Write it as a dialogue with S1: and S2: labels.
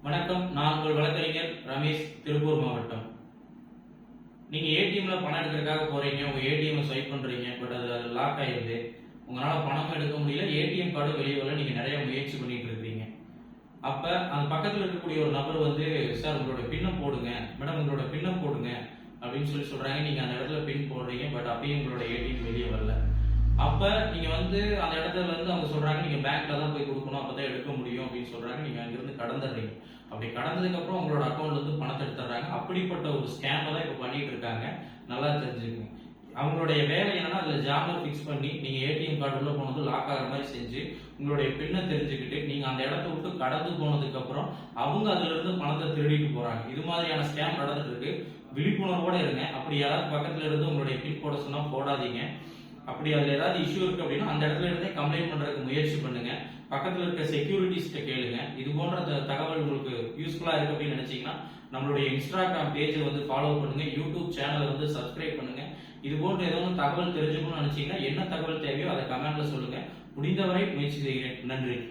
S1: வணக்கம். நான் உங்கள் வழக்கறிஞர் ரமேஷ், திருப்பூர் மாவட்டம். நீங்க ஏடிஎம்ல பணம் எடுக்கிறதுக்காக போறீங்க, உங்க ஏடிஎம் ஸ்வைப் பண்றீங்க, பட் அது லாக் ஆயிருது. உங்களால பணம் எடுக்க முடியல, ஏடிஎம் கார்டு வெளியே வரல, நீங்க நிறைய முயற்சி பண்ணிட்டு இருக்கீங்க. அப்ப அந்த பக்கத்துல இருக்கக்கூடிய ஒரு நபர் வந்து, சார் உங்களோட பின்னை போடுங்க, மேடம் உங்களோட பின்னை போடுங்க அப்படின்னு சொல்றாங்க. நீங்க அந்த இடத்துல பின் போடுறீங்க, பட் அப்பயும் உங்களோட ஏடிஎம் வெளியே வரல. அப்ப நீங்க வந்து அந்த இடத்துல இருந்து அவங்க சொல்றாங்க, நீங்க பேங்க்ல தான் போய் கொடுக்கணும், அப்பதான் எடுக்க முடியும் அப்படின்னு சொல்றாங்க. நீங்க அங்கிருந்து கடந்துடுறீங்க. அப்படி கடந்ததுக்கு அப்புறம் உங்களோட அக்கௌண்ட்ல இருந்து பணத்தை எடுத்துறாங்க. அப்படிப்பட்ட ஒரு ஸ்கேம் தான் இப்ப பண்ணிட்டு இருக்காங்க. நல்லா தெரிஞ்சுக்கங்க. அவங்களுடைய வேலை என்னன்னா, அதுல ஜாமர் பிக்ஸ் பண்ணி நீங்க ஏடிஎம் கார்டு உள்ள போனது லாக் ஆகிற மாதிரி செஞ்சு உங்களுடைய பின்னை தெரிஞ்சுக்கிட்டு நீங்க அந்த இடத்த விட்டு கடந்து போனதுக்கு அப்புறம் அவங்க அதுல இருந்து பணத்தை திருடிட்டு போறாங்க. இது மாதிரியான ஸ்கேம் நடந்துட்டு இருக்கு. விழிப்புணர்வோட இருங்க. அப்படி யாராவது பக்கத்துல இருந்து உங்களுடைய பின் போட சொன்னா போடாதீங்க. அப்படி அதுல ஏதாவது இஷ்யூ இருக்கு அப்படின்னா அந்த இடத்துல இருந்தே கம்ப்ளைண்ட் பண்றதுக்கு முயற்சி பண்ணுங்க. பக்கத்துல இருக்க செக்யூரிட்டிஸ்ட கேளுங்க. இது போன்ற தகவல் உங்களுக்கு யூஸ்ஃபுல்லா இருக்கு அப்படின்னு நினைச்சீங்கன்னா நம்மளுடைய இன்ஸ்டாகிராம் பேஜை வந்து ஃபாலோ பண்ணுங்க. யூடியூப் சேனலை வந்து சப்ஸ்கிரைப் பண்ணுங்க. இது போன்ற ஏதோ தகவல் தெரிஞ்சுக்கணும்னு நினைச்சீங்கன்னா என்ன தகவல் தேவையோ அதை கமெண்ட்ல சொல்லுங்க. முடிந்தவரை முயற்சி செய்கிறேன். நன்றி.